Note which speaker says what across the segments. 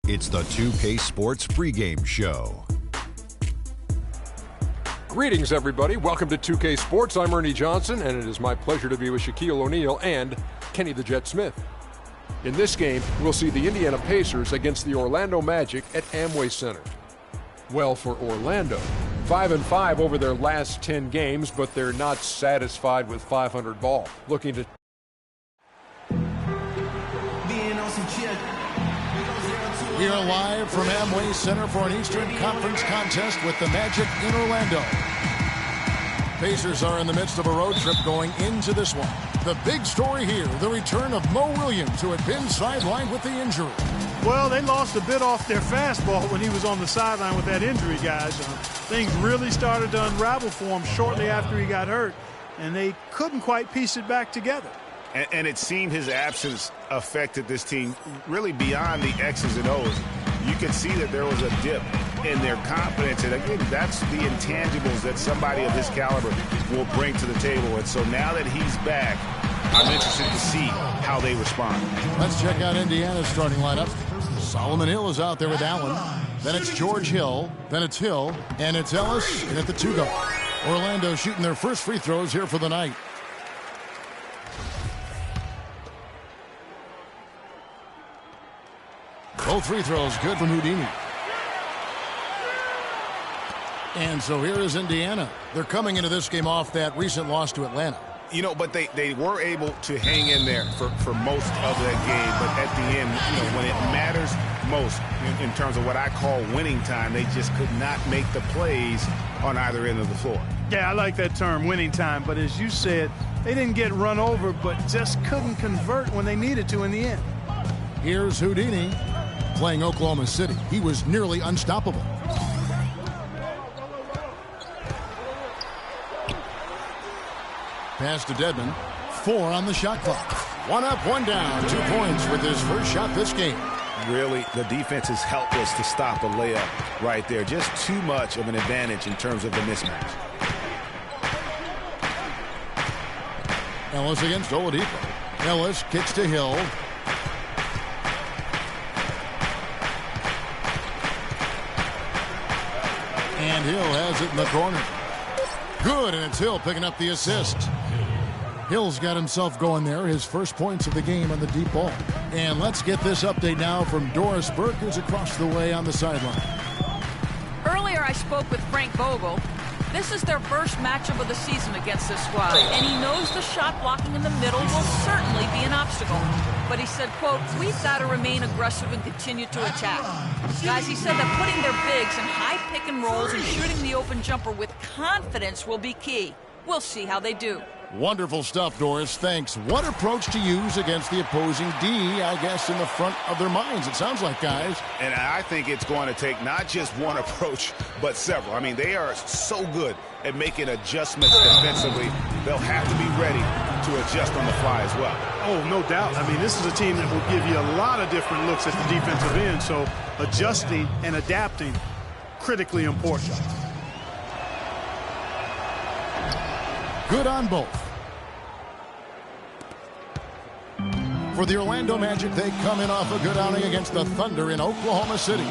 Speaker 1: It's the 2K Sports pregame show.
Speaker 2: Greetings, everybody. Welcome to 2K Sports. I'm Ernie Johnson, and it is my pleasure to be with Shaquille O'Neal and Kenny the Jet Smith. In this game, we'll see the Indiana Pacers against the Orlando Magic at Amway Center. Well, for Orlando, 5-5 over their last 10 games, but they're not satisfied with 500 ball. Looking to
Speaker 3: We are live from Amway Center for an Eastern Conference contest with the Magic in Orlando. Pacers are in the midst of a road trip going into this one. The big story here, the return of Mo Williams, who had been sidelined with the injury.
Speaker 4: Well, they lost a bit off their fastball when he was on the sideline with that injury, guys. Things really started to unravel for him shortly after he got hurt, and they couldn't quite piece it back together.
Speaker 5: And it seemed his absence affected this team really beyond the X's and O's. You could see that there was a dip in their confidence. And again, that's the intangibles that somebody of his caliber will bring to the table. And so now that he's back, I'm interested to see how they respond.
Speaker 3: Let's check out Indiana's starting lineup. Solomon Hill is out there with Allen. Then it's George Hill. Then it's Hill. And it's Ellis at the 2-guard. Orlando shooting their first free throws here for the night. Both free throws good from Houdini. And so here is Indiana. They're coming into this game off that recent loss to Atlanta.
Speaker 5: You know, but they were able to hang in there for most of that game. But at the end, you know, when it matters most in terms of what I call winning time, they just could not make the plays on either end of the floor.
Speaker 4: Yeah, I like that term, winning time. But as you said, they didn't get run over, but just couldn't convert when they needed to in the end.
Speaker 3: Here's Houdini playing Oklahoma City. He was nearly unstoppable. Pass to Dedmon. 4 on the shot clock. 1 up, 1 down. 2 points with his first shot this game.
Speaker 5: Really, the defense is helpless to stop a layup right there. Just too much of an advantage in terms of the mismatch.
Speaker 3: Ellis against Oladipo. Ellis kicks to Hill. And Hill has it in the corner. Good, and it's Hill picking up the assist. Hill's got himself going there, his first points of the game on the deep ball. And let's get this update now from Doris Burke, who's across the way on the sideline.
Speaker 6: Earlier I spoke with Frank Vogel. This is their first matchup of the season against this squad, and he knows the shot blocking in the middle will certainly be an obstacle. But he said, quote, we've got to remain aggressive and continue to attack. Guys, he said that putting their bigs in high pick and rolls and shooting the open jumper with confidence will be key. We'll see how they do.
Speaker 3: Wonderful stuff, Doris. Thanks. What approach to use against the opposing D, I guess, in the front of their minds, it sounds like, guys.
Speaker 5: And I think it's going to take not just one approach, but several. I mean, they are so good at making adjustments defensively. They'll have to be ready to adjust on the fly as well.
Speaker 4: Oh, no doubt. I mean, this is a team that will give you a lot of different looks at the defensive end, so adjusting and adapting, critically important.
Speaker 3: Good on both. For the Orlando Magic, they come in off a good outing against the Thunder in Oklahoma City.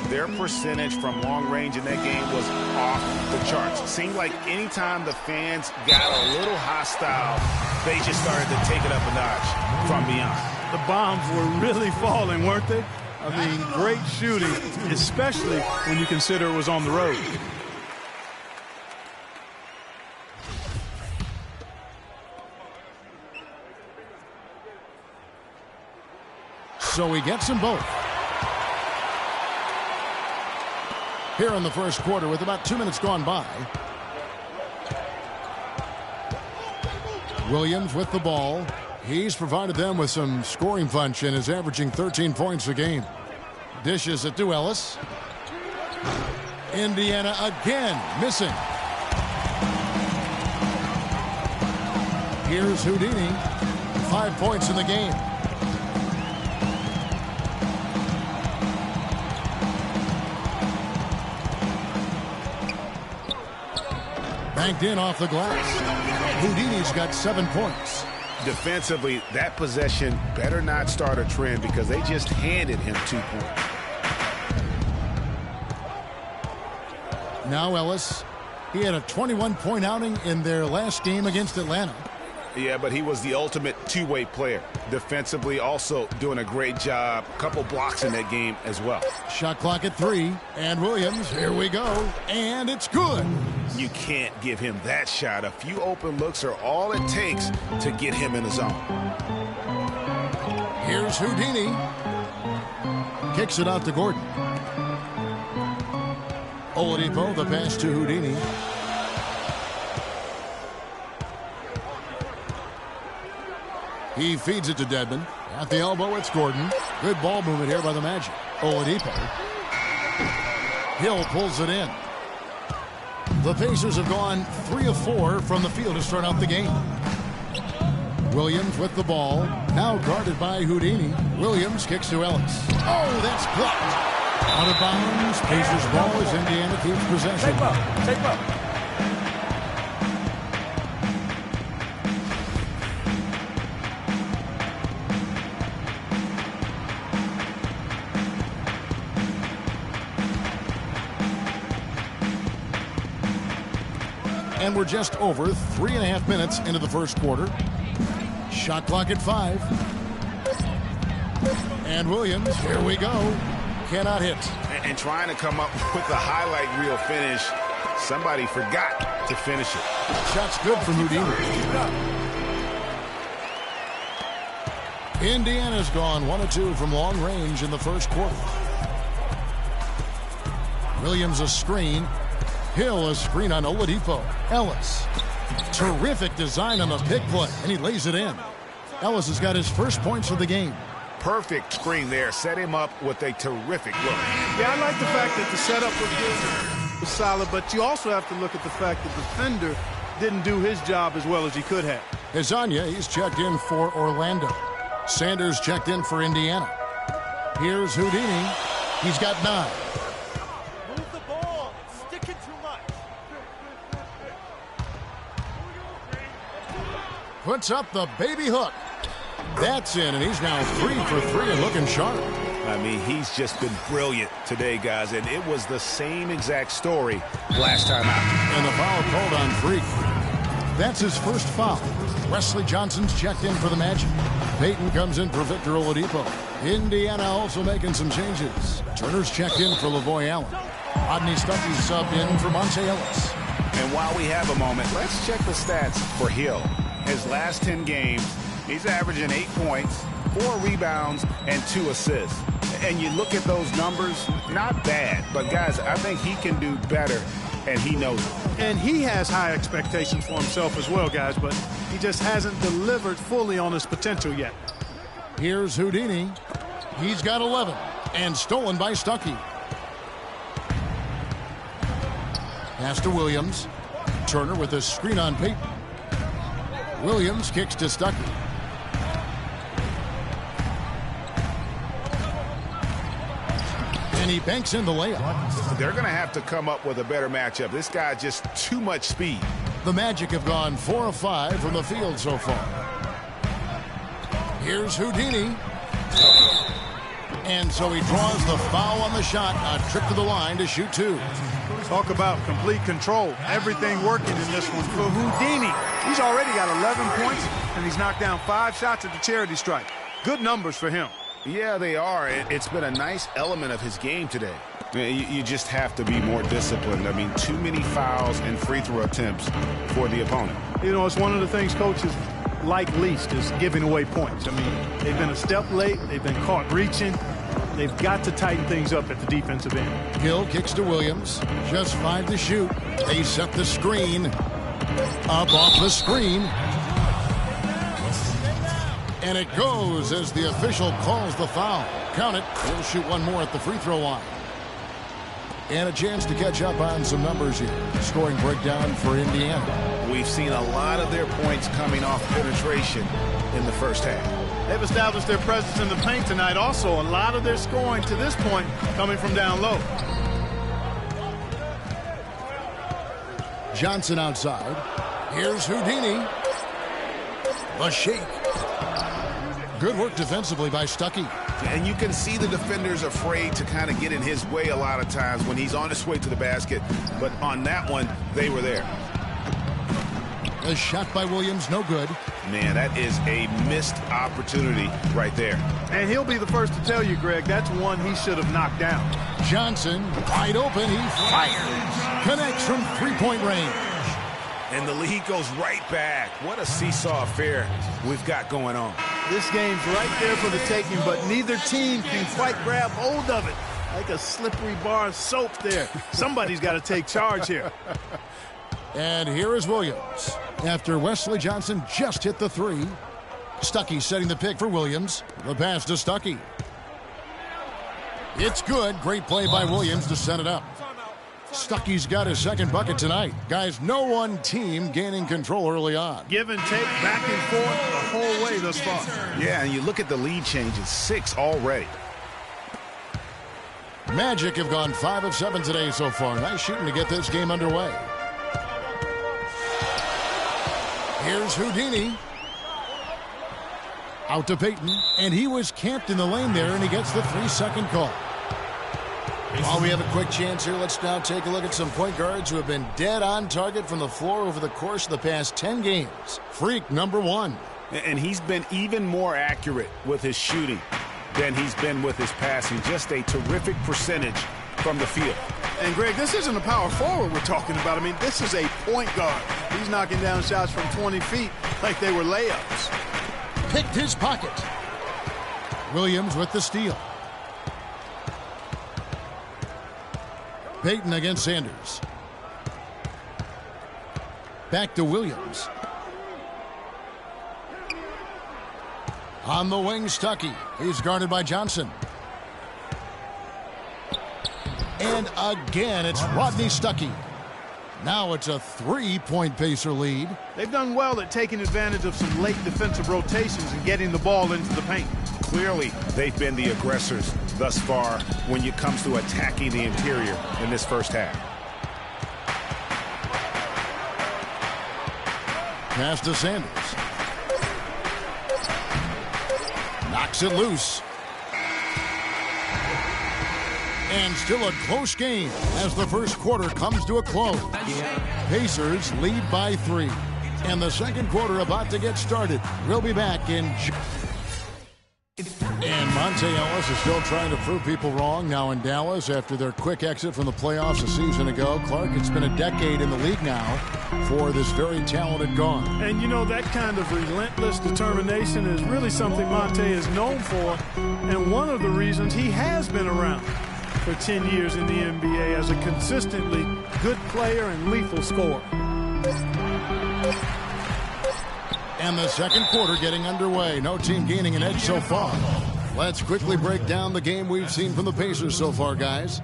Speaker 5: Their percentage from long range in that game was off the charts. Seemed like anytime the fans got a little hostile, they just started to take it up a notch from beyond.
Speaker 4: The bombs were really falling, weren't they? I mean, great shooting, especially when you consider it was on the road.
Speaker 3: So he gets them both. Here in the first quarter with about 2 minutes gone by. Williams with the ball. He's provided them with some scoring punch and is averaging 13 points a game. Dishes it to Ellis. Indiana again missing. Here's Houdini. 5 points in the game. Banked in off the glass. Houdini's got 7 points.
Speaker 5: Defensively, that possession better not start a trend because they just handed him 2 points.
Speaker 3: Now Ellis. He had a 21-point outing in their last game against Atlanta.
Speaker 5: Yeah, but he was the ultimate two-way player. Defensively, also doing a great job. A couple blocks in that game as well.
Speaker 3: Shot clock at 3. And Williams, here we go. And it's good.
Speaker 5: You can't give him that shot. A few open looks are all it takes to get him in the zone.
Speaker 3: Here's Houdini. Kicks it out to Gordon. Oladipo, the pass to Houdini. He feeds it to Dedmon. At the elbow, it's Gordon. Good ball movement here by the Magic. Oladipo. Hill pulls it in. The Pacers have gone 3 of 4 from the field to start out the game. Williams with the ball. Now guarded by Houdini. Williams kicks to Ellis. Oh, that's blocked. Out of bounds. Pacers ball as Indiana keeps possession.
Speaker 7: Take up.
Speaker 3: And we're just over 3.5 minutes into the first quarter. Shot clock at 5. And Williams, here we go. Cannot hit.
Speaker 5: And trying to come up with the highlight reel finish, somebody forgot to finish it.
Speaker 3: Shot's good from Houdini. Indiana's gone 1 of 2 from long range in the first quarter. Williams a screen. Hill a screen on Oladipo. Ellis. Terrific design on the pick play, and he lays it in. Ellis has got his first points of the game.
Speaker 5: Perfect screen there. Set him up with a terrific look.
Speaker 4: Yeah, I like the fact that the setup was good, was solid, but you also have to look at the fact that the defender didn't do his job as well as he could have.
Speaker 3: Hezonja, he's checked in for Orlando. Sanders checked in for Indiana. Here's Houdini. He's got 9.
Speaker 7: Move the ball. Stick it too much.
Speaker 3: Puts up the baby hook. That's in, and he's now 3 for 3 and looking sharp.
Speaker 5: I mean, he's just been brilliant today, guys, and it was the same exact story last time out.
Speaker 3: And the foul called on Freak. That's his first foul. Wesley Johnson's checked in for the Magic. Payton comes in for Victor Oladipo. Indiana also making some changes. Turner's checked in for Lavoy Allen. Rodney Stuckey's subbed in for Monte Ellis.
Speaker 5: And while we have a moment, let's check the stats for Hill. His last 10 games, he's averaging 8 points, 4 rebounds, and 2 assists. And you look at those numbers, not bad. But, guys, I think he can do better, and he knows it.
Speaker 4: And he has high expectations for himself as well, guys, but he just hasn't delivered fully on his potential yet.
Speaker 3: Here's Houdini. He's got 11, and stolen by Stuckey. Pass to Williams. Turner with a screen on Payton. Williams kicks to Stuckey. And he banks in the layup.
Speaker 5: They're going to have to come up with a better matchup. This guy just too much speed.
Speaker 3: The Magic have gone 4 of 5 from the field so far. Here's Houdini. And so he draws the foul on the shot. A trip to the line to shoot 2.
Speaker 4: Talk about complete control. Everything working in this one for Houdini. He's already got 11 points, and he's knocked down 5 shots at the charity stripe. Good numbers for him.
Speaker 5: Yeah, they are. It's been a nice element of his game today. You just have to be more disciplined. I mean, too many fouls and free throw attempts for the opponent.
Speaker 4: You know, it's one of the things coaches like least is giving away points. I mean, they've been a step late. They've been caught reaching. They've got to tighten things up at the defensive end.
Speaker 3: Hill kicks to Williams. Just 5 to shoot. They set the screen. Up off the screen. And it goes as the official calls the foul. Count it. He'll shoot one more at the free throw line. And a chance to catch up on some numbers here. Scoring breakdown for Indiana.
Speaker 5: We've seen a lot of their points coming off penetration in the first half.
Speaker 4: They've established their presence in the paint tonight. Also, a lot of their scoring to this point coming from down low.
Speaker 3: Johnson outside. Here's Houdini. A shake. Good work defensively by Stuckey.
Speaker 5: And you can see the defenders afraid to kind of get in his way a lot of times when he's on his way to the basket. But on that one, they were there.
Speaker 3: A shot by Williams, no good.
Speaker 5: Man, that is a missed opportunity right there.
Speaker 4: And he'll be the first to tell you, Greg, that's one he should have knocked down.
Speaker 3: Johnson, wide open, he fires. Connects from three-point range.
Speaker 5: And the lead goes right back. What a seesaw affair we've got going on.
Speaker 4: This game's right there for the taking, but neither team can quite grab hold of it. Like a slippery bar of soap there. Somebody's got to take charge here.
Speaker 3: And here is Williams. After Wesley Johnson just hit the three. Stuckey setting the pick for Williams. The pass to Stuckey. It's good. Great play by Williams to set it up. Stuckey's got his second bucket tonight. Guys, no one team gaining control early on.
Speaker 4: Give and take, back and forth the whole way thus far.
Speaker 5: Yeah, and you look at the lead changes, 6 already.
Speaker 3: Magic have gone 5 of 7 today so far. Nice shooting to get this game underway. Here's Houdini. Out to Payton, and he was camped in the lane there, and he gets the 3-second call. While we have a quick chance here, let's now take a look at some point guards who have been dead on target from the floor over the course of the past 10 games. Freak, number 1.
Speaker 5: And he's been even more accurate with his shooting than he's been with his passing. Just a terrific percentage from the field.
Speaker 4: And, Greg, this isn't a power forward we're talking about. I mean, this is a point guard. He's knocking down shots from 20 feet like they were layups.
Speaker 3: Picked his pocket. Williams with the steal. Payton against Sanders. Back to Williams. On the wing, Stuckey. He's guarded by Johnson. And again, it's Rodney Stuckey. Now it's a 3-point Pacer lead.
Speaker 4: They've done well at taking advantage of some late defensive rotations and getting the ball into the paint.
Speaker 5: Clearly, they've been the aggressors thus far when it comes to attacking the interior in this first half.
Speaker 3: Pass to Sanders. Knocks it loose. And still a close game as the first quarter comes to a close. Pacers lead by 3. And the second quarter about to get started. We'll be back in... And Monte Ellis is still trying to prove people wrong now in Dallas after their quick exit from the playoffs a season ago. Clark, it's been a decade in the league now for this very talented guard.
Speaker 4: And, you know, that kind of relentless determination is really something Monte is known for. And one of the reasons he has been around for 10 years in the NBA as a consistently good player and lethal scorer.
Speaker 3: And the second quarter getting underway. No team gaining an edge so far. Let's quickly break down the game we've seen from the Pacers so far, guys.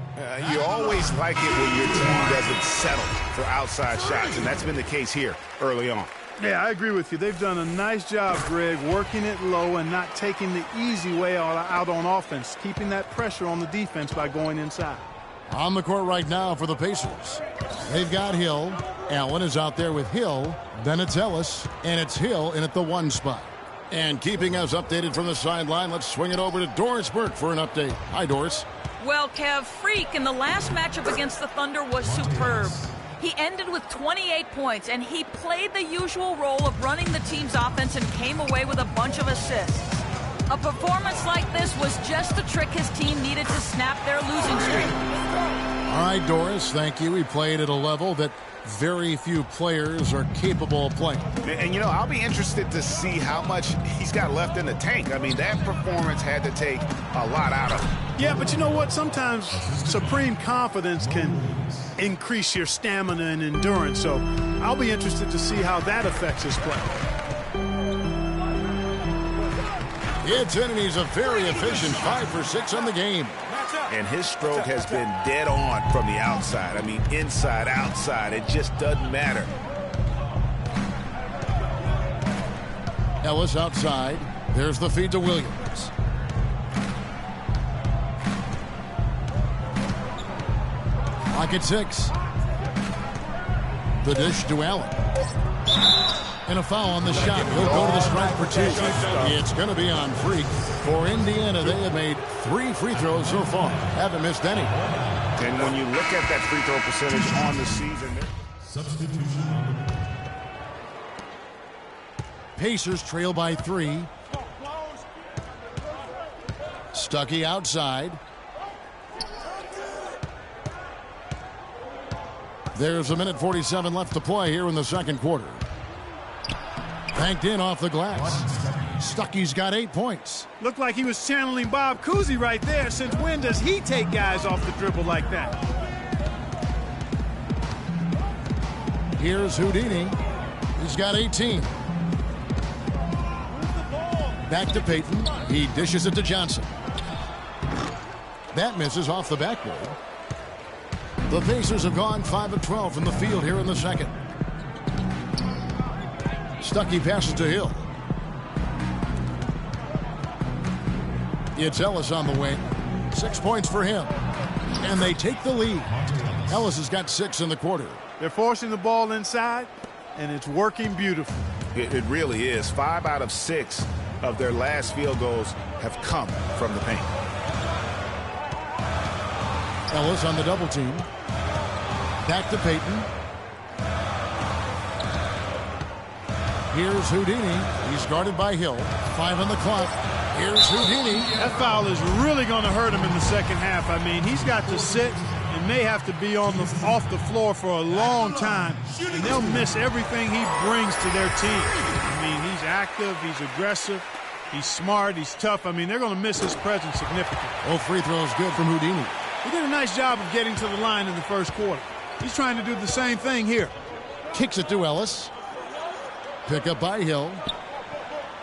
Speaker 5: You always like it when your team doesn't settle for outside shots, and that's been the case here early on.
Speaker 4: Yeah, I agree with you. They've done a nice job, Greg, working it low and not taking the easy way out on offense, keeping that pressure on the defense by going inside.
Speaker 3: On the court right now for the Pacers. They've got Hill. Allen is out there with Hill. Then it's Ellis, and it's Hill in at the 1 spot. And keeping us updated from the sideline, let's swing it over to Doris Burke for an update. Hi, Doris.
Speaker 6: Well, Kev, Freak in the last matchup against the Thunder was superb. He ended with 28 points, and he played the usual role of running the team's offense and came away with a bunch of assists. A performance like this was just the trick his team needed to snap their losing streak.
Speaker 3: All right, Doris, thank you. He played at a level that very few players are capable of playing.
Speaker 5: And, you know, I'll be interested to see how much he's got left in the tank. I mean, that performance had to take a lot out of him.
Speaker 4: Yeah, but you know what? Sometimes supreme confidence can increase your stamina and endurance. So I'll be interested to see how that affects his play.
Speaker 3: It's in, and he's a very efficient 5 for 6 on the game.
Speaker 5: And his stroke has been dead on from the outside. I mean, inside, outside, it just doesn't matter.
Speaker 3: Ellis outside. There's the feed to Williams. Clock at 6. The dish to Allen. And a foul on the shot. He'll go to the stripe for 2. It's going to be on Freak. For Indiana, they have made 3 free throws so far. Haven't missed any.
Speaker 5: And when you look at that free throw percentage on the season.
Speaker 8: Substitution.
Speaker 3: Pacers trail by 3. Stuckey outside. There's 1:47 left to play here in the second quarter. Banked in off the glass. Stuckey's got 8 points.
Speaker 4: Looked like he was channeling Bob Cousy right there. Since when does he take guys off the dribble like that?
Speaker 3: Here's Houdini. He's got 18. Back to Payton. He dishes it to Johnson. That misses off the backboard. The Pacers have gone 5 of 12 from the field here in the second. Stuckey passes to Hill. It's Ellis on the wing. 6 points for him. And they take the lead. Ellis has got 6 in the quarter.
Speaker 4: They're forcing the ball inside, and it's working beautifully.
Speaker 5: It really is. 5 out of 6 of their last field goals have come from the paint.
Speaker 3: Ellis on the double team. Back to Payton. Here's Houdini. He's guarded by Hill. 5 on the clock. Here's Houdini.
Speaker 4: That foul is really going to hurt him in the second half. I mean, he's got to sit and may have to be off the floor for a long time, and they'll miss everything he brings to their team. I mean, he's active, he's aggressive, he's smart, he's tough. I mean, they're going to miss his presence significantly.
Speaker 3: Both free throws good from Houdini.
Speaker 4: He did a nice job of getting to the line in the first quarter. He's trying to do the same thing here.
Speaker 3: Kicks it to Ellis. Pick up by Hill.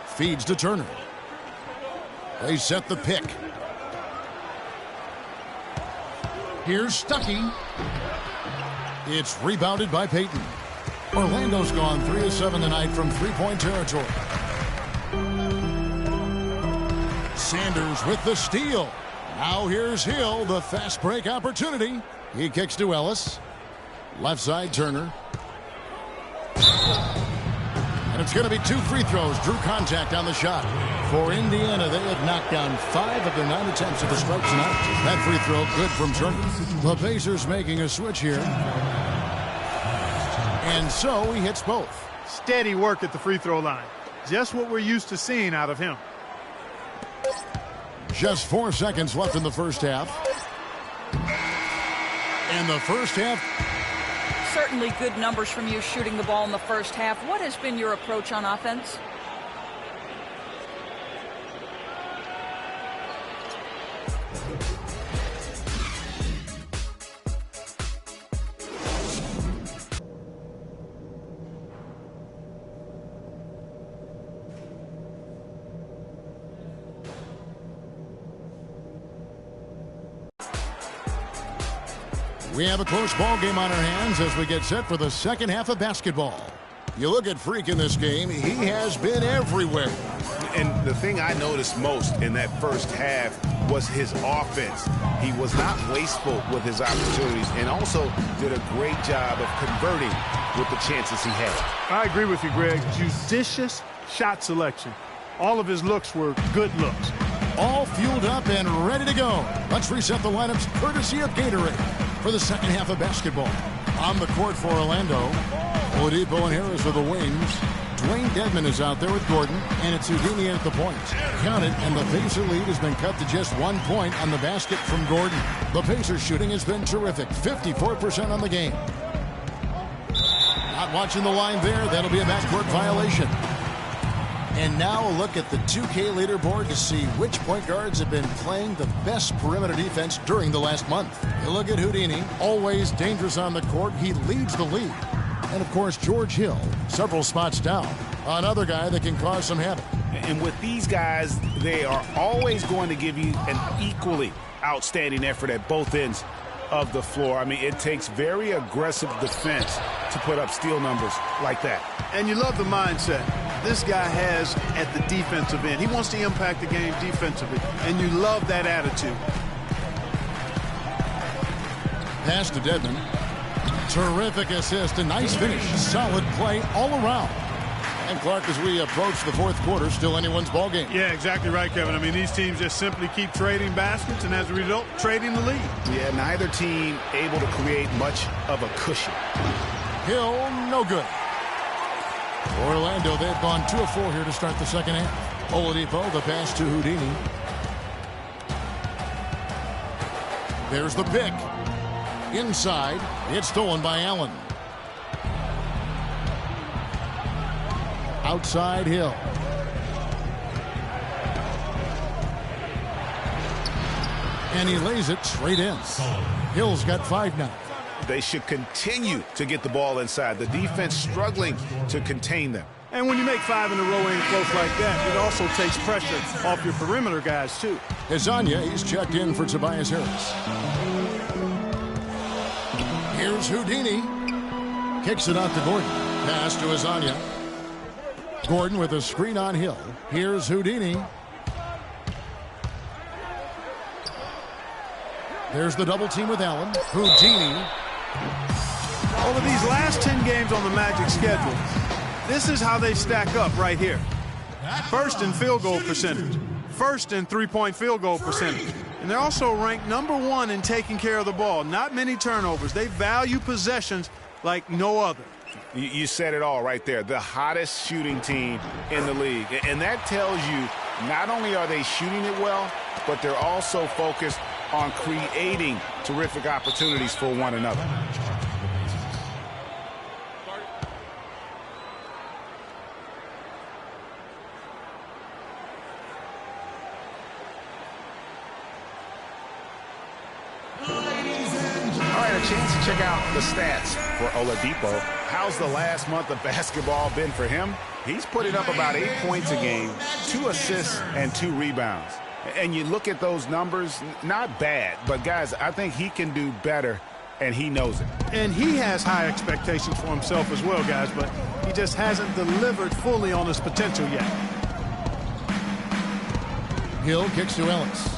Speaker 3: Feeds to Turner. They set the pick. Here's Stuckey. It's rebounded by Payton. Orlando's gone 3 of 7 tonight from three-point territory. Sanders with the steal. Now here's Hill, the fast break opportunity. He kicks to Ellis. Left side, Turner. And it's going to be 2 free throws. Drew contact on the shot. For Indiana, they have knocked down 5 of their 9 attempts at the stripe tonight. That free throw good from Turner. The Pacers making a switch here. And so he hits both.
Speaker 4: Steady work at the free throw line. Just what we're used to seeing out of him.
Speaker 3: Just 4 seconds left in the first half. And the first half.
Speaker 6: Certainly good numbers from you shooting the ball in the first half. What has been your approach on offense?
Speaker 3: We have a close ball game on our hands as we get set for the second half of basketball. You look at Freak in this game, he has been everywhere.
Speaker 5: And the thing I noticed most in that first half was his offense. He was not wasteful with his opportunities and also did a great job of converting with the chances he had.
Speaker 4: I agree with you, Greg. Judicious shot selection. All of his looks were good looks.
Speaker 3: All fueled up and ready to go. Let's reset the lineups courtesy of Gatorade for the second half of basketball. On the court for Orlando, Oladipo and Harris are the wings. Dwayne Dedmon is out there with Gordon, and it's Houdini at the point. Count it, and the Pacer lead has been cut to just 1 point on the basket from Gordon. The Pacers shooting has been terrific, 54% on the game. Not watching the line there, that'll be a backcourt violation. And now a look at the 2K leaderboard to see which point guards have been playing the best perimeter defense during the last month. You look at Houdini, always dangerous on the court. He leads the league. And, of course, George Hill, several spots down. Another guy that can cause some havoc.
Speaker 5: And with these guys, they are always going to give you an equally outstanding effort at both ends of the floor. I mean, it takes very aggressive defense to put up steal numbers like that.
Speaker 4: And you love the mindset this guy has at the defensive end. He wants to impact the game defensively, and you love that attitude.
Speaker 3: Pass to Dedmon. Terrific assist, a nice finish. Solid play all around. And Clark, as we approach the fourth quarter, still anyone's ball game.
Speaker 4: Yeah, exactly right, Kevin. I mean, these teams just simply keep trading baskets, and as a result, trading the lead.
Speaker 5: Yeah, neither team able to create much of a cushion.
Speaker 3: Hill, no good. Orlando, they've gone 2 of 4 here to start the second half. Oladipo, the pass to Houdini. There's the pick. Inside, it's stolen by Allen. Outside Hill. And he lays it straight in. Hill's got 5 now.
Speaker 5: They should continue to get the ball inside. The defense struggling to contain them.
Speaker 4: And when you make 5 in a row in close like that, it also takes pressure off your perimeter guys, too.
Speaker 3: Azania, he's checked in for Tobias Harris. Here's Houdini. Kicks it out to Gordon. Pass to Azania. Gordon with a screen on Hill. Here's Houdini. There's the double team with Allen. Houdini.
Speaker 4: Over these last 10 games on the Magic schedule, this is how they stack up right here. First in field goal percentage. First in three-point field goal percentage. And they're also ranked #1 in taking care of the ball. Not many turnovers. They value possessions like no other.
Speaker 5: You said it all right there. The hottest shooting team in the league. And that tells you not only are they shooting it well, but they're also focused on creating terrific opportunities for one another. Chance to check out the stats for Oladipo. How's the last month of basketball been for him? He's putting up about 8 points a game, 2 assists, and 2 rebounds. And you look at those numbers, not bad. But, guys, I think he can do better, and he knows it.
Speaker 4: And he has high expectations for himself as well, guys, but he just hasn't delivered fully on his potential yet.
Speaker 3: Hill kicks to Ellis.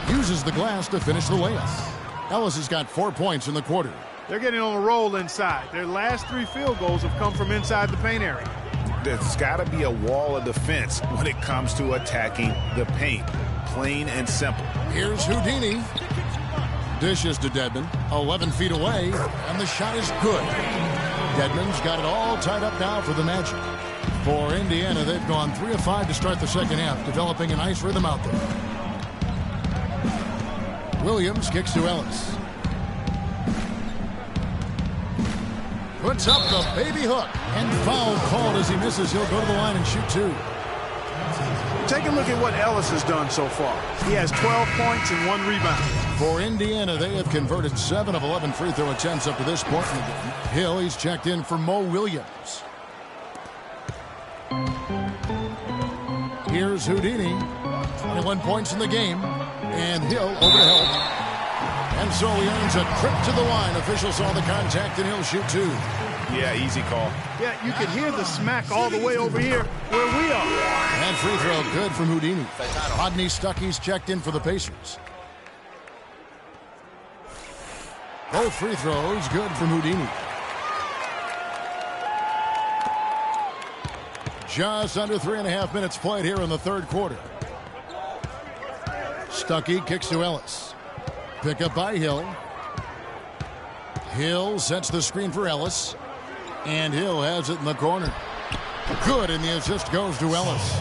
Speaker 3: Uses the glass to finish the layup. Ellis has got 4 points in the quarter.
Speaker 4: They're getting on a roll inside. Their last 3 field goals have come from inside the paint area.
Speaker 5: There's got to be a wall of defense when it comes to attacking the paint. Plain and simple.
Speaker 3: Here's Houdini. Dishes to Dedmon. 11 feet away, and the shot is good. Dedmon's got it all tied up now for the Magic. For Indiana, they've gone 3 of 5 to start the second half, developing a nice rhythm out there. Williams kicks to Ellis. Puts up the baby hook. And foul called as he misses. He'll go to the line and shoot 2.
Speaker 4: Take a look at what Ellis has done so far. He has 12 points and 1 rebound.
Speaker 3: For Indiana, they have converted 7 of 11 free throw attempts up to this point in the game. Hill, he's checked in for Mo Williams. Here's Houdini. 21 points in the game. And Hill over to help. And so he earns a trip to the line. Officials saw the contact, and he'll shoot 2.
Speaker 5: Yeah, easy call.
Speaker 4: Yeah, you can hear the smack all the way over here where we are.
Speaker 3: And free throw good from Houdini. Rodney Stuckey's checked in for the Pacers. Both free throws good from Houdini. Just under 3.5 minutes played here in the third quarter. Stuckey kicks to Ellis. Pick up by Hill. Hill sets the screen for Ellis. And Hill has it in the corner. Good, and the assist goes to Ellis.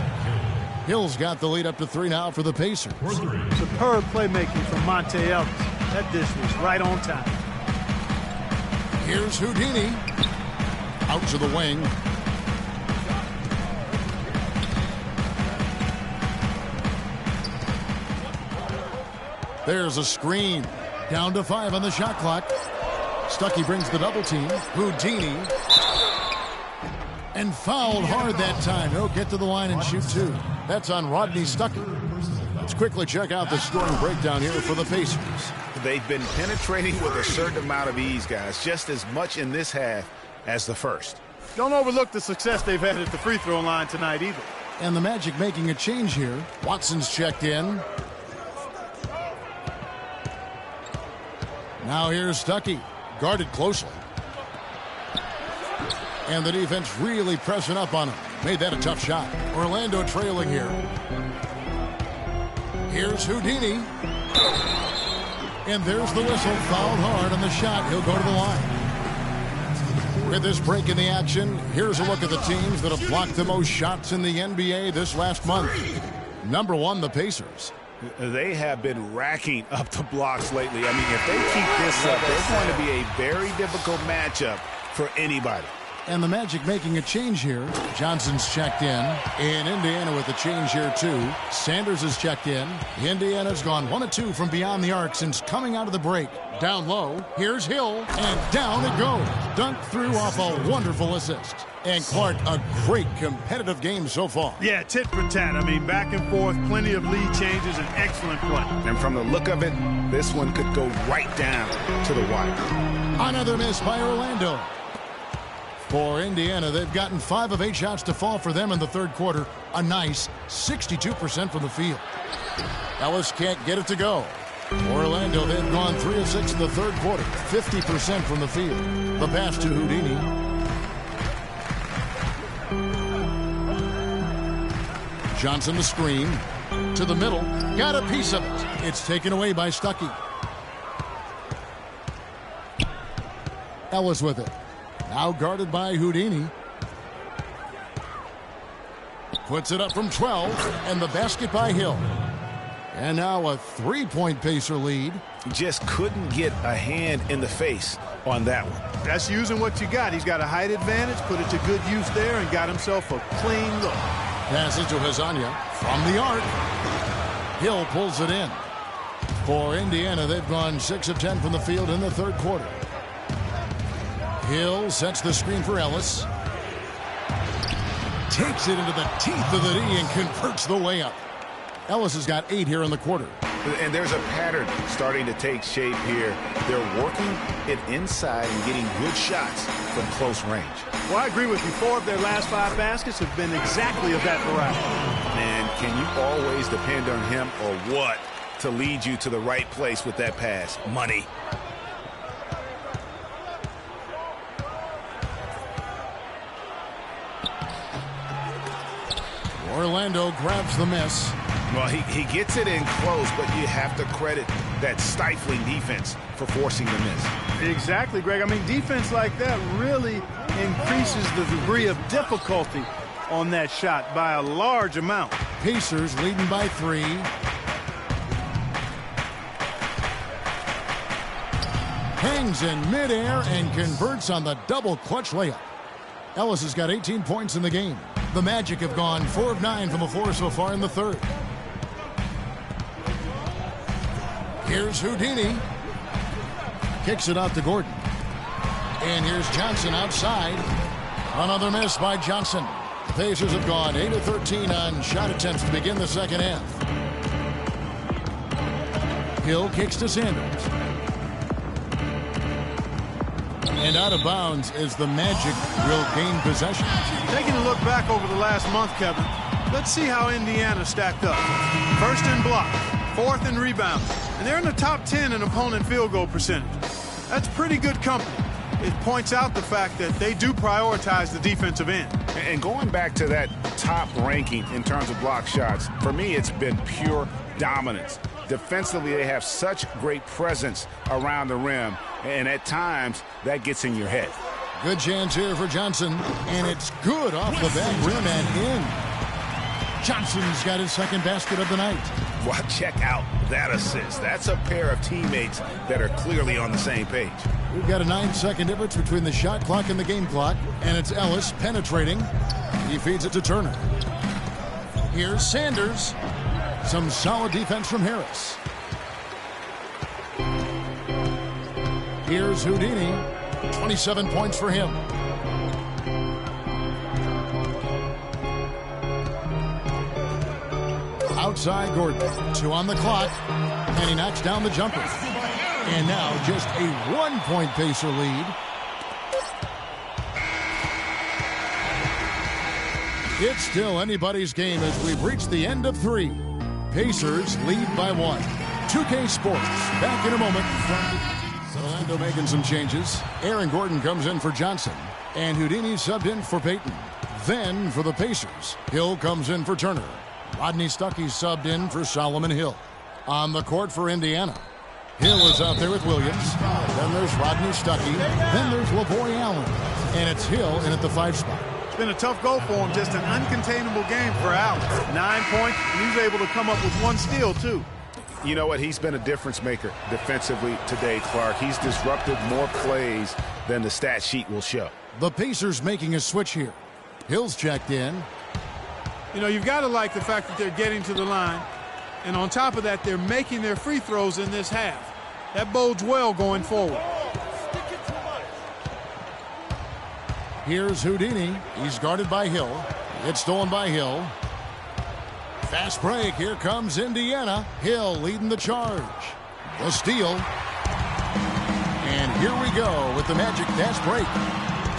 Speaker 3: Hill's got the lead up to 3 now for the Pacers.
Speaker 4: Superb playmaking from Monte Ellis. That dish was right on time.
Speaker 3: Here's Houdini. Out to the wing. There's a screen. Down to 5 on the shot clock. Stuckey brings the double team. Houdini. And fouled hard that time. He'll get to the line and shoot 2. That's on Rodney Stuckey. Let's quickly check out the scoring breakdown here for the Pacers.
Speaker 5: They've been penetrating with a certain amount of ease, guys. Just as much in this half as the first.
Speaker 4: Don't overlook the success they've had at the free throw line tonight either.
Speaker 3: And the Magic making a change here. Watson's checked in. Now here's Stuckey, guarded closely. And the defense really pressing up on him. Made that a tough shot. Orlando trailing here. Here's Houdini. And there's the whistle. Fouled hard on the shot. He'll go to the line. With this break in the action, here's a look at the teams that have blocked the most shots in the NBA this last month. Number 1, the Pacers.
Speaker 5: They have been racking up the blocks lately. I mean, if they keep this up, it's going to be a very difficult matchup for anybody.
Speaker 3: And the Magic making a change here. Johnson's checked in. And Indiana with a change here, too. Sanders is checked in. Indiana's gone 1 of 2 from beyond the arc since coming out of the break. Down low. Here's Hill. And down it goes. Dunked through off a wonderful assist. And Clark, a great competitive game so far.
Speaker 4: Yeah, tit for tat. I mean, back and forth, plenty of lead changes, and excellent play.
Speaker 5: And from the look of it, this one could go right down to the wire.
Speaker 3: Another miss by Orlando. For Indiana, they've gotten 5 of 8 shots to fall for them in the third quarter. A nice 62% from the field. Ellis can't get it to go. Orlando, they've gone 3 of 6 in the third quarter. 50% from the field. The pass to Houdini. Johnson the screen. To the middle. Got a piece of it. It's taken away by Stuckey. Ellis with it. Now guarded by Houdini. Puts it up from 12, and the basket by Hill. And now a 3-point Pacer lead.
Speaker 5: Just couldn't get a hand in the face on that one.
Speaker 4: That's using what you got. He's got a height advantage, put it to good use there, and got himself a clean look.
Speaker 3: Passes to Hazania from the arc. Hill pulls it in. For Indiana, they've gone 6 of 10 from the field in the third quarter. Hill sets the screen for Ellis. Takes it into the teeth of the D and converts the layup. Ellis has got 8 here in the quarter.
Speaker 5: And there's a pattern starting to take shape here. They're working it inside and getting good shots from close range.
Speaker 4: Well, I agree with you. 4 of their last 5 baskets have been exactly of that variety.
Speaker 5: Man, can you always depend on him or what to lead you to the right place with that pass? Money.
Speaker 3: Orlando grabs the miss.
Speaker 5: Well, he gets it in close, but you have to credit that stifling defense for forcing the miss.
Speaker 4: Exactly, Greg. I mean, defense like that really increases the degree of difficulty on that shot by a large amount.
Speaker 3: Pacers leading by 3. Hangs in midair and converts on the double clutch layup. Ellis has got 18 points in the game. The Magic have gone 4 of 9 from the floor so far in the third. Here's Houdini. Kicks it out to Gordon. And here's Johnson outside. Another miss by Johnson. The Pacers have gone 8 of 13 on shot attempts to begin the second half. Hill kicks to Sanders. And out of bounds is the Magic will gain possession.
Speaker 4: Taking a look back over the last month, Kevin, let's see how Indiana stacked up. First in block, 4th in rebound, and they're in the top 10 in opponent field goal percentage. That's pretty good company. It points out the fact that they do prioritize the defensive end.
Speaker 5: And going back to that top ranking in terms of block shots, for me it's been pure dominance. Defensively, they have such great presence around the rim, and at times that gets in your head.
Speaker 3: Good chance here for Johnson, and it's good off the back rim and in. Johnson's got his second basket of the night.
Speaker 5: Well, check out that assist. That's a pair of teammates that are clearly on the same page.
Speaker 3: We've got a 9-second difference between the shot clock and the game clock, and it's Ellis penetrating. He feeds it to Turner. Here's Sanders. Some solid defense from Harris. Here's Houdini. 27 points for him. Outside Gordon. 2 on the clock. And he knocks down the jumper. And now just a 1-point Pacer lead. It's still anybody's game as we've reached the end of 3. Pacers lead by 1. 2K Sports back in a moment. Orlando making some changes. Aaron Gordon comes in for Johnson. And Houdini subbed in for Payton. Then for the Pacers, Hill comes in for Turner. Rodney Stuckey subbed in for Solomon Hill. On the court for Indiana, Hill is out there with Williams. Then there's Rodney Stuckey. Then there's Lavoy Allen. And it's Hill in at the 5 spot.
Speaker 4: It's been a tough go for him, just an uncontainable game for Allen. 9 points, and he was able to come up with 1 steal, too.
Speaker 5: You know what? He's been a difference maker defensively today, Clark. He's disrupted more plays than the stat sheet will show.
Speaker 3: The Pacers making a switch here. Hill's checked in.
Speaker 4: You know, you've got to like the fact that they're getting to the line. And on top of that, they're making their free throws in this half. That bodes well going forward.
Speaker 3: Here's Houdini. He's guarded by Hill. It's stolen by Hill. Fast break. Here comes Indiana. Hill leading the charge. The steal. And here we go with the Magic fast break.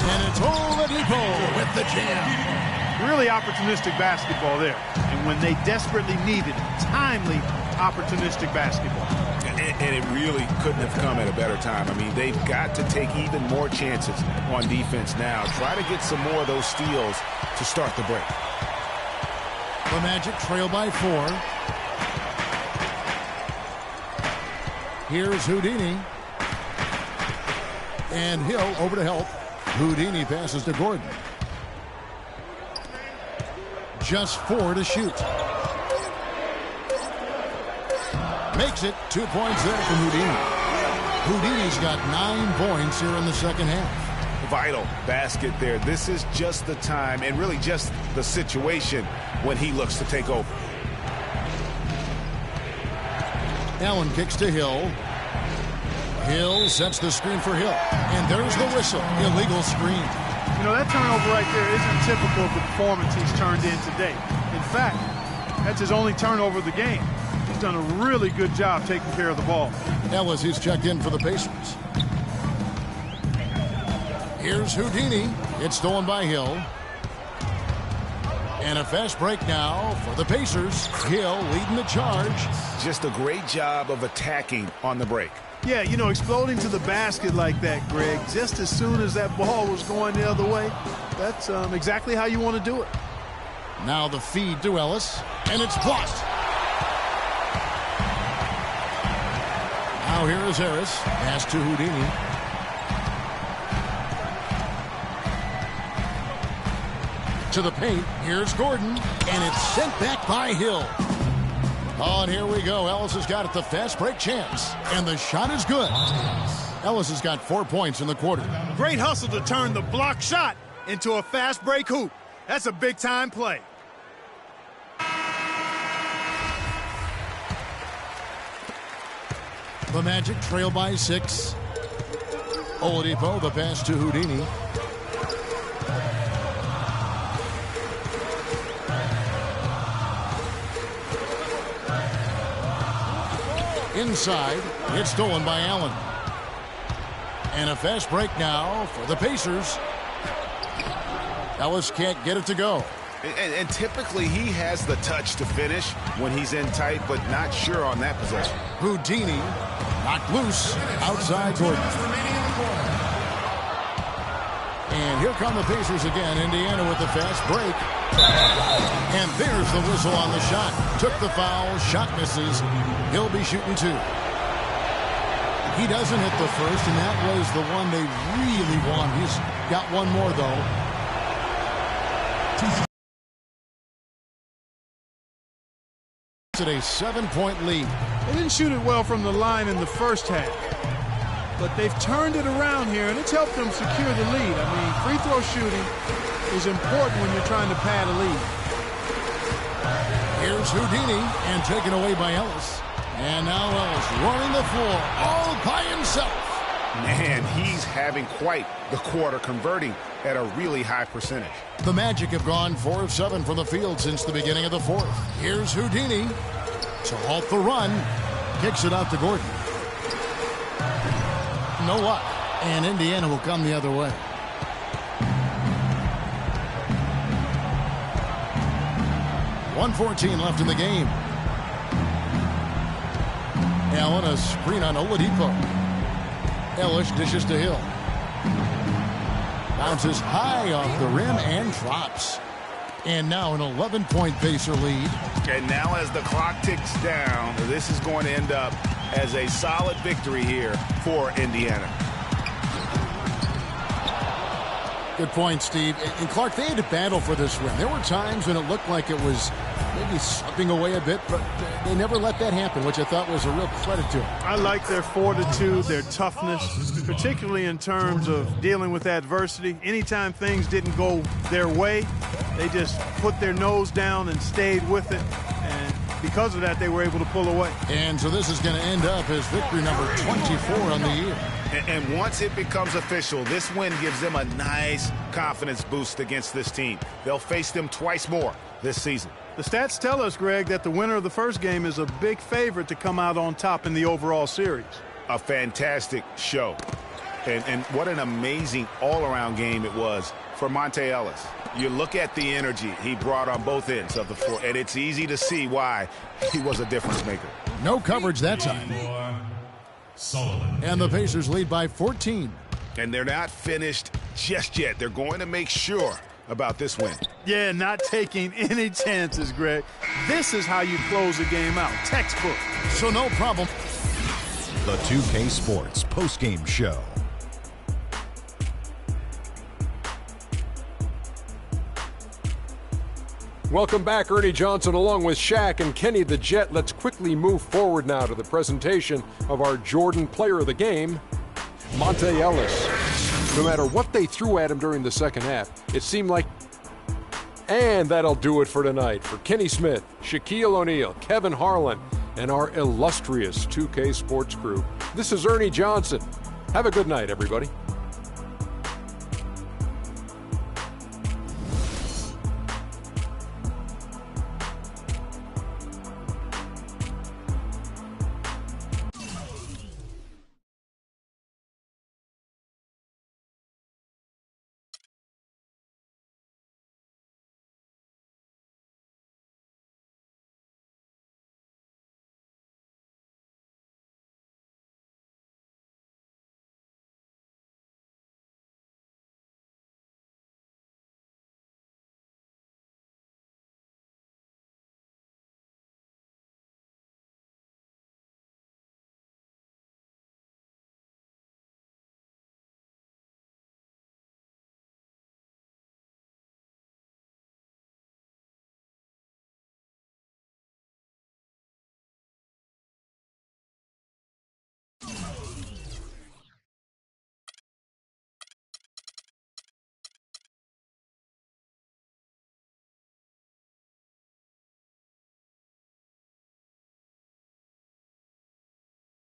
Speaker 3: And it's Oladipo with the jam.
Speaker 4: Really opportunistic basketball there. And when they desperately needed it, timely, opportunistic basketball.
Speaker 5: And it really couldn't have come at a better time. I mean, they've got to take even more chances on defense now. Try to get some more of those steals to start the break.
Speaker 3: The Magic trail by 4. Here's Houdini. And Hill over to help. Houdini passes to Gordon. Just 4 to shoot. Makes it 2 points there from Houdini. Houdini's got 9 points here in the second half.
Speaker 5: Vital basket there. This is just the time and really just the situation when he looks to take over.
Speaker 3: Allen kicks to Hill. Hill sets the screen for Hill. And there's the whistle. Illegal screen.
Speaker 4: You know, that turnover right there isn't typical of the performance he's turned in today. In fact, that's his only turnover of the game. He's done a really good job taking care of the ball.
Speaker 3: Ellis, he's checked in for the Pacers. Here's Houdini. It's stolen by Hill. And a fast break now for the Pacers. Hill leading the charge.
Speaker 5: Just a great job of attacking on the break.
Speaker 4: Yeah, you know, exploding to the basket like that, Greg, just as soon as that ball was going the other way, that's exactly how you want to do it.
Speaker 3: Now the feed to Ellis, and it's blocked. Now here is Harris. Pass to Houdini. To the paint. Here's Gordon, and it's sent back by Hill. Oh, and here we go. Ellis has got it, the fast break chance. And the shot is good. Ellis has got 4 points in the quarter.
Speaker 4: Great hustle to turn the block shot into a fast break hoop. That's a big-time play.
Speaker 3: The Magic trail by 6. Oladipo, the pass to Houdini. Inside, it's stolen by Allen. And a fast break now for the Pacers. Ellis can't get it to go.
Speaker 5: And typically he has the touch to finish when he's in tight, but not sure on that possession.
Speaker 3: Houdini knocked loose outside Gordon. And here come the Pacers again. Indiana with the fast break. And there's the whistle on the shot. Took the foul. Shot misses. He'll be shooting 2. He doesn't hit the first, and that was the one they really want. He's got one more, though. It's a 7-point lead.
Speaker 4: They didn't shoot it well from the line in the first half. But they've turned it around here, and it's helped them secure the lead. I mean, free throw shooting is important when you're trying to pad a lead.
Speaker 3: Here's Houdini, and taken away by Ellis. And now Ellis running the floor all by himself.
Speaker 5: Man, he's having quite the quarter, converting at a really high percentage.
Speaker 3: The Magic have gone 4 of 7 from the field since the beginning of the fourth. Here's Houdini to halt the run. Kicks it out to Gordon. No luck. And Indiana will come the other way. .114 left in the game. Allen, a screen on Oladipo. Ellis dishes to Hill. Bounces high off the rim and drops. And now an 11-point Pacer lead.
Speaker 5: And now as the clock ticks down, this is going to end up as a solid victory here for Indiana.
Speaker 3: Good point, Steve. And Clark, they had to battle for this win. There were times when it looked like it was maybe slipping away a bit, but they never let that happen, which I thought was a real credit to them.
Speaker 4: I like their fortitude, their toughness, particularly in terms of dealing with adversity. Anytime things didn't go their way, they just put their nose down and stayed with it. And because of that, they were able to pull away.
Speaker 3: And so this is going to end up as victory number 24 on the year.
Speaker 5: And once it becomes official, this win gives them a nice confidence boost against this team. They'll face them twice more this season.
Speaker 4: The stats tell us, Greg, that the winner of the first game is a big favorite to come out on top in the overall series.
Speaker 5: A fantastic show. And what an amazing all-around game it was for Monte Ellis. You look at the energy he brought on both ends of the floor, and it's easy to see why he was a difference maker.
Speaker 3: No coverage that time. And the Pacers lead by 14.
Speaker 5: And they're not finished just yet. They're going to make sure about this win.
Speaker 4: Yeah, not taking any chances, Greg. This is how you close a game out. Textbook.
Speaker 3: So no problem.
Speaker 1: The 2K Sports postgame show.
Speaker 2: Welcome back, Ernie Johnson along with Shaq and Kenny the Jet. Let's quickly move forward now to the presentation of our Jordan Player of the Game, Monte Ellis. No matter what they threw at him during the second half, it seemed like, and that'll do it for tonight. For Kenny Smith, Shaquille O'Neal, Kevin Harlan, and our illustrious 2K Sports crew, this is Ernie Johnson. Have a good night, everybody.